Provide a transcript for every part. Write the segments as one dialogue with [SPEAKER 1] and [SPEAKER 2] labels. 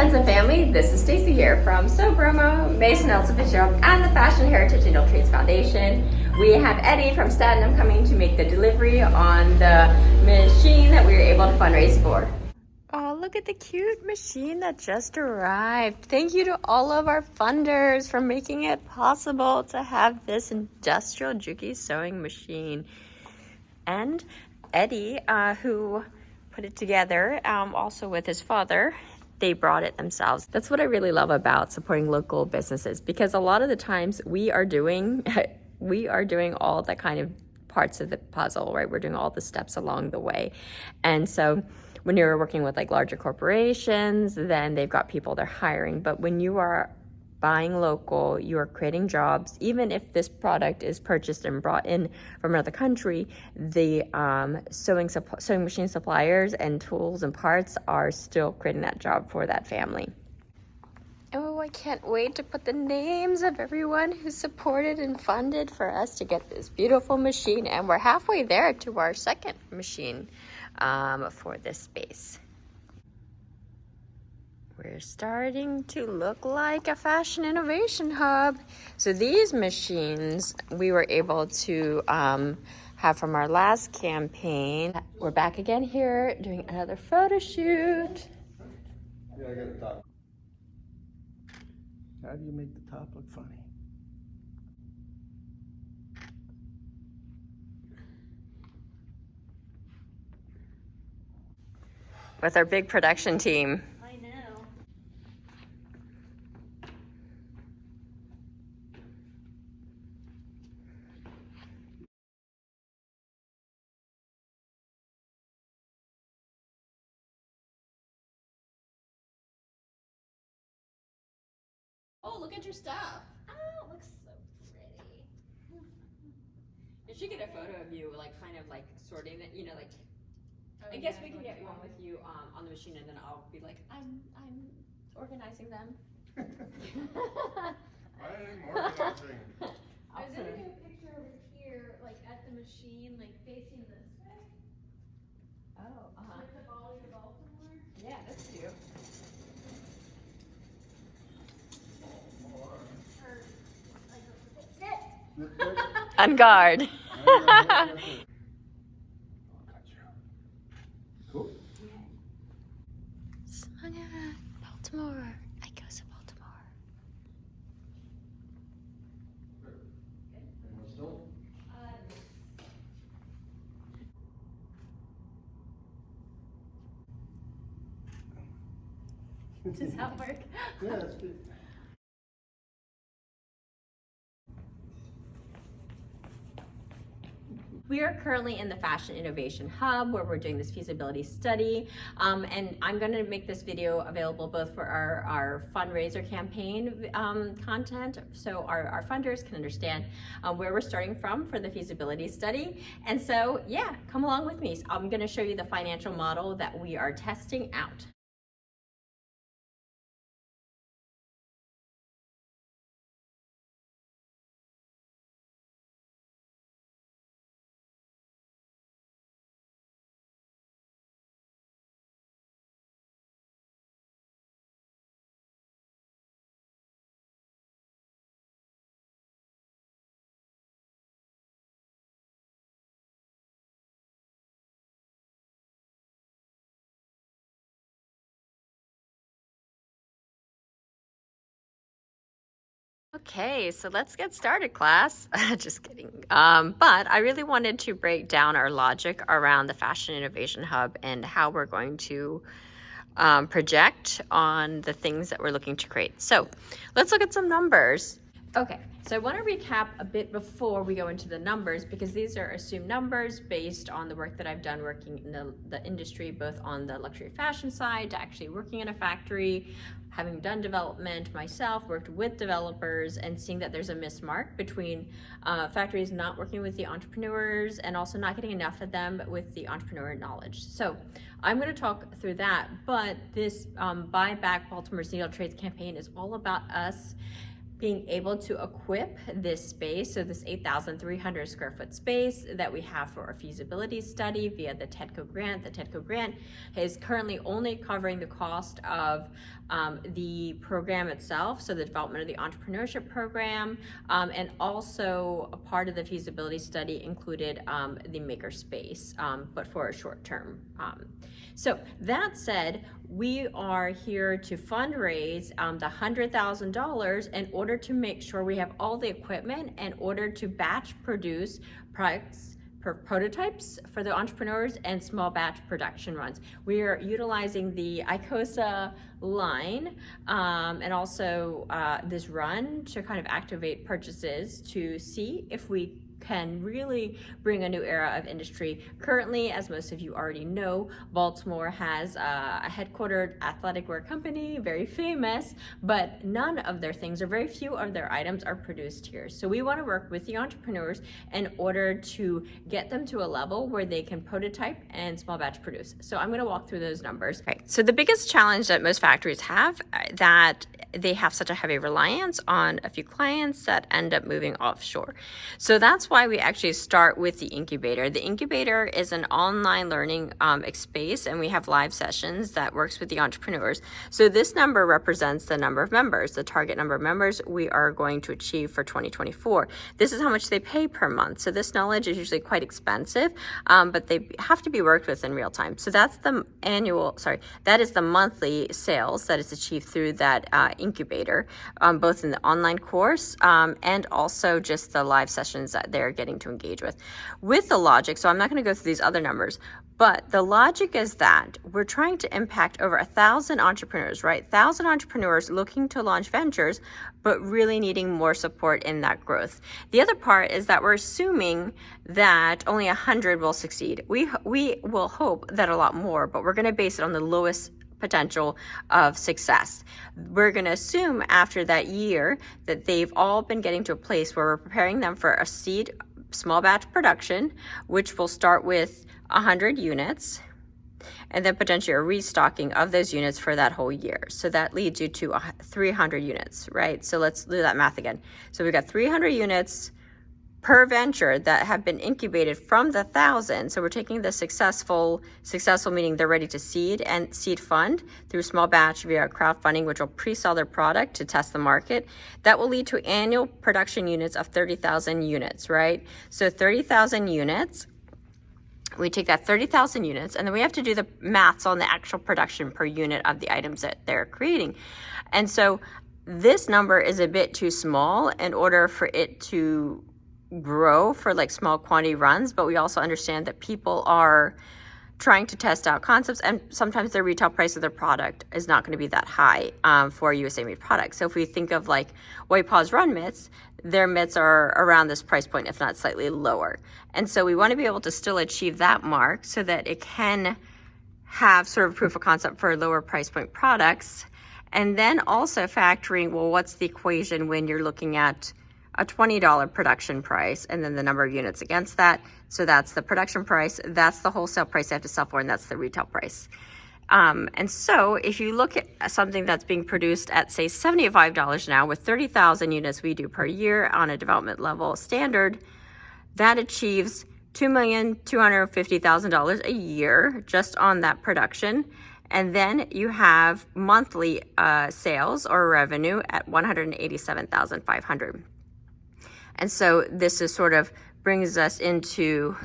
[SPEAKER 1] friends and family, this is Stacy here from Sobromo, Mason Elsa Fitzgerald, and the Fashion Heritage Needle Trades Foundation. We have Eddie from Statenham coming to make the delivery on the machine that we were able to fundraise for. Oh, look at the cute machine that just arrived. Thank you to all of our funders for making it possible to have this industrial Juki sewing machine. And Eddie, who put it together, also with his father, they brought it themselves. That's what I really love about supporting local businesses, because a lot of the times we are doing all the kind of parts of the puzzle, right? We're doing all the steps along the way. And so when you're working with like larger corporations, then they've got people they're hiring. But when you are buying local, you are creating jobs. Even if this product is purchased and brought in from another country, the sewing machine suppliers and tools and parts are still creating that job for that family. Oh, I can't wait to put the names of everyone who supported and funded for us to get this beautiful machine. And we're halfway there to our second machine for this space. We're starting to look like a fashion innovation hub. So these machines we were able to have from our last campaign. We're back again here doing another photo shoot.
[SPEAKER 2] Yeah, I got the top. How do you make the top look funny?
[SPEAKER 1] With our big production team.
[SPEAKER 3] I know.
[SPEAKER 1] Oh, look at your stuff.
[SPEAKER 3] Oh, it looks so pretty.
[SPEAKER 1] You should get a photo of you, like kind of like sorting it, you know, like.
[SPEAKER 3] Oh,
[SPEAKER 1] I guess
[SPEAKER 3] yeah,
[SPEAKER 1] we can
[SPEAKER 3] like
[SPEAKER 1] get one with you on the machine, and then I'll be like, I'm organizing them.
[SPEAKER 2] I'm organizing.
[SPEAKER 3] I was gonna do a picture over here, like at the machine, like facing this way.
[SPEAKER 1] Oh,
[SPEAKER 3] Like the Bali to Baltimore.
[SPEAKER 1] Yeah, that's cute.
[SPEAKER 3] Or like a fit.
[SPEAKER 1] On guard.
[SPEAKER 2] Cool.
[SPEAKER 1] Baltimore. I go to Baltimore.
[SPEAKER 2] Anyone still?
[SPEAKER 3] Does that work?
[SPEAKER 2] Yeah, that's good.
[SPEAKER 1] We are currently in the Fashion Innovation Hub where we're doing this feasibility study. And I'm going to make this video available both for our fundraiser campaign content, so our funders can understand where we're starting from for the feasibility study. And so, yeah, come along with me. I'm going to show you the financial model that we are testing out. Okay, so let's get started, class. Just kidding. But I really wanted to break down our logic around the Fashion Innovation Hub and how we're going to project on the things that we're looking to create. So let's look at some numbers. Okay, so I want to recap a bit before we go into the numbers, because these are assumed numbers based on the work that I've done working in the industry, both on the luxury fashion side to actually working in a factory, having done development myself, worked with developers, and seeing that there's a mismark between factories not working with the entrepreneurs and also not getting enough of them with the entrepreneur knowledge. So I'm going to talk through that, but this Buy Back Baltimore's Needle Trades campaign is all about us being able to equip this space, so this 8,300 square foot space that we have for a feasibility study via the TEDCO grant. The TEDCO grant is currently only covering the cost of the program itself, so the development of the entrepreneurship program, and also a part of the feasibility study included the makerspace, but for a short term. So that said, we are here to fundraise the $100,000 in order to make sure we have all the equipment in order to batch produce products, prototypes for the entrepreneurs and small batch production runs. We are utilizing the ICOSA line and also this run to kind of activate purchases to see if we can really bring a new era of industry. Currently, as most of you already know, Baltimore has a headquartered athletic wear company, very famous, but none of their things, or very few of their items, are produced here. So we want to work with the entrepreneurs in order to get them to a level where they can prototype and small batch produce. So I'm going to walk through those numbers. Okay. So the biggest challenge that most factories have, that they have such a heavy reliance on a few clients that end up moving offshore. So that's why we actually start with the Incubator. The Incubator is an online learning space, and we have live sessions that works with the entrepreneurs. So this number represents the number of members, the target number of members we are going to achieve for 2024. This is how much they pay per month. So this knowledge is usually quite expensive, but they have to be worked with in real time. So that's the that is the monthly sales that is achieved through that Incubator, both in the online course and also just the live sessions that they're getting to engage with the logic. So I'm not going to go through these other numbers, but the logic is that we're trying to impact over 1,000 entrepreneurs, right? 1,000 entrepreneurs looking to launch ventures, but really needing more support in that growth. The other part is that we're assuming that only 100 will succeed. We will hope that a lot more, but we're going to base it on the lowest potential of success. We're going to assume after that year that they've all been getting to a place where we're preparing them for a seed small batch production, which will start with 100 units, and then potentially a restocking of those units for that whole year. So that leads you to 300 units, right? So let's do that math again. So we've got 300 units per venture that have been incubated from the 1,000. So we're taking the successful meaning they're ready to seed and seed fund through small batch via crowdfunding, which will pre-sell their product to test the market. That will lead to annual production units of 30,000 units, right? So 30,000 units, we take that 30,000 units, and then we have to do the maths on the actual production per unit of the items that they're creating. And so this number is a bit too small in order for it to grow for like small quantity runs, but we also understand that people are trying to test out concepts, and sometimes the retail price of their product is not going to be that high for a USA made product. So if we think of like White Paws Run mitts, their mitts are around this price point, if not slightly lower. And so we want to be able to still achieve that mark so that it can have sort of proof of concept for lower price point products. And then also factoring, well, what's the equation when you're looking at a $20 production price and then the number of units against that. So that's the production price, that's the wholesale price they have to sell for, and that's the retail price. And so if you look at something that's being produced at, say, $75 now with 30,000 units we do per year on a development level standard, that achieves $2,250,000 a year just on that production. And then you have monthly sales or revenue at $187,500. And so this is sort of brings us into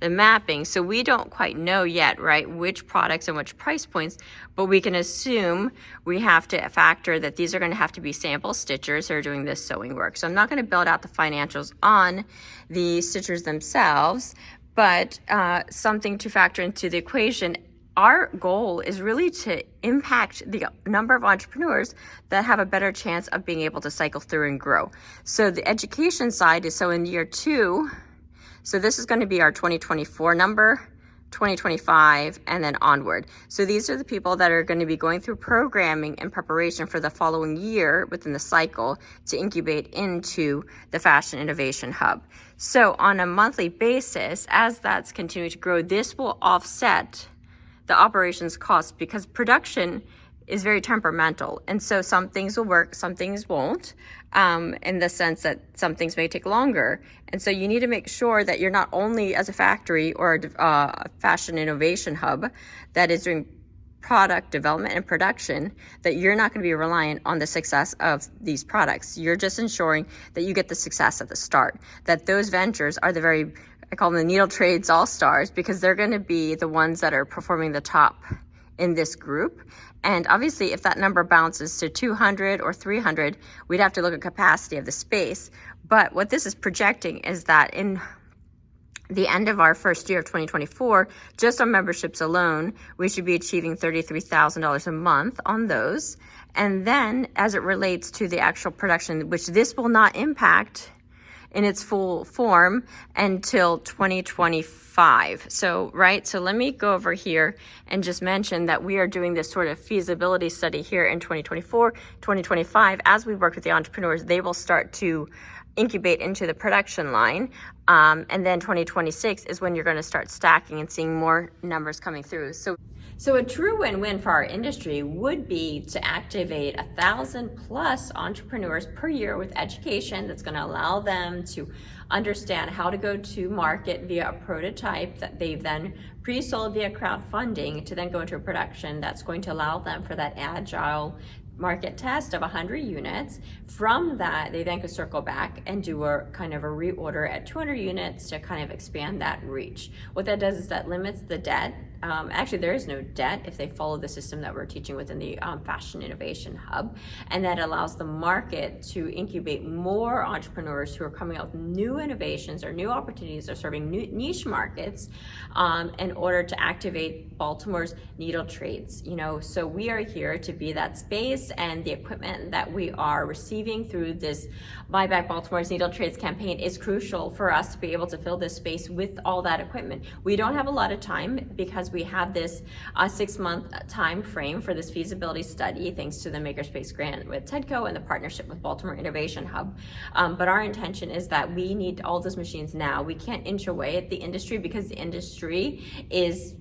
[SPEAKER 1] the mapping. So we don't quite know yet, right, which products and which price points, but we can assume we have to factor that these are going to have to be sample stitchers who are doing this sewing work. So I'm not going to build out the financials on the stitchers themselves, but something to factor into the equation. Our goal is really to impact the number of entrepreneurs that have a better chance of being able to cycle through and grow. So the education side is, so in year 2, so this is going to be our 2024 number, 2025, and then onward. So these are the people that are going to be going through programming and preparation for the following year within the cycle to incubate into the Fashion Innovation Hub. So on a monthly basis, as that's continuing to grow, this will offset the operations cost, because production is very temperamental. And so some things will work, some things won't, in the sense that some things may take longer. And so you need to make sure that you're not only as a factory or a fashion innovation hub that is doing product development and production, that you're not going to be reliant on the success of these products. You're just ensuring that you get the success at the start, that those ventures are the very, I call them the needle trades all-stars, because they're going to be the ones that are performing the top in this group. And obviously, if that number bounces to 200 or 300, we'd have to look at capacity of the space. But what this is projecting is that in the end of our first year of 2024, just on memberships alone, we should be achieving $33,000 a month on those. And then as it relates to the actual production, which this will not impact in its full form until 2025. So let me go over here and just mention that we are doing this sort of feasibility study here in 2024, 2025. As we work with the entrepreneurs, they will start to incubate into the production line. And then 2026 is when you're going to start stacking and seeing more numbers coming through. So a true win-win for our industry would be to activate 1,000 plus entrepreneurs per year with education that's going to allow them to understand how to go to market via a prototype that they've then pre-sold via crowdfunding to then go into a production that's going to allow them for that agile market test of 100 units. From that, they then could circle back and do a kind of a reorder at 200 units to kind of expand that reach. What that does is that limits the debt. Actually, there is no debt if they follow the system that we're teaching within the Fashion Innovation Hub. And that allows the market to incubate more entrepreneurs who are coming out with new innovations or new opportunities or serving new niche markets in order to activate Baltimore's needle trades. So we are here to be that space, and the equipment that we are receiving through this Buy Back Baltimore's Needle Trades campaign is crucial for us to be able to fill this space with all that equipment. We don't have a lot of time because we have this 6-month time frame for this feasibility study, thanks to the Makerspace grant with TEDCO and the partnership with Baltimore Innovation Hub. But our intention is that we need all those machines now. We can't inch away at the industry because the industry is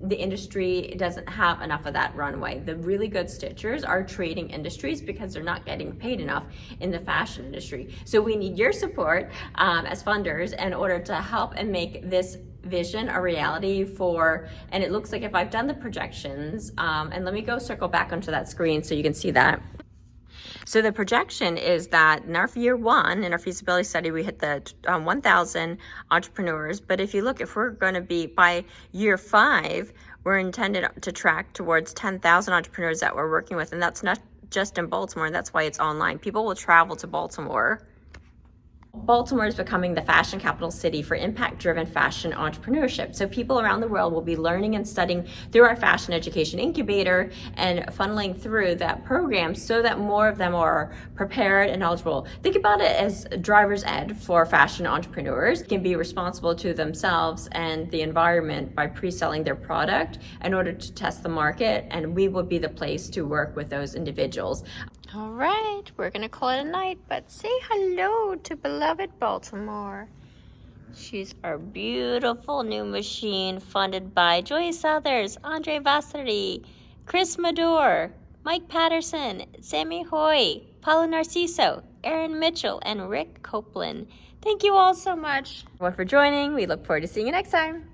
[SPEAKER 1] the industry doesn't have enough of that runway. The really good stitchers are trading industries because they're not getting paid enough in the fashion industry. So we need your support as funders in order to help and make this vision a reality and it looks like, if I've done the projections, and let me go circle back onto that screen so you can see that. So the projection is that in our year one, in our feasibility study, we hit the 1,000 entrepreneurs. But if we're going to be by year 5, we're intended to track towards 10,000 entrepreneurs that we're working with. And that's not just in Baltimore. And that's why it's online. People will travel to Baltimore. Baltimore is becoming the fashion capital city for impact-driven fashion entrepreneurship. So people around the world will be learning and studying through our fashion education incubator and funneling through that program so that more of them are prepared and knowledgeable. Think about it as driver's ed for fashion entrepreneurs. Can be responsible to themselves and the environment by pre-selling their product in order to test the market, and we will be the place to work with those individuals. All right, we're going to call it a night, but say hello to beloved Baltimore. She's our beautiful new machine funded by Joy Southers, Andre Vassari, Chris Madore, Mike Patterson, Sammy Hoy, Paulo Narciso, Aaron Mitchell, and Rick Copeland. Thank you all so much for joining. We look forward to seeing you next time.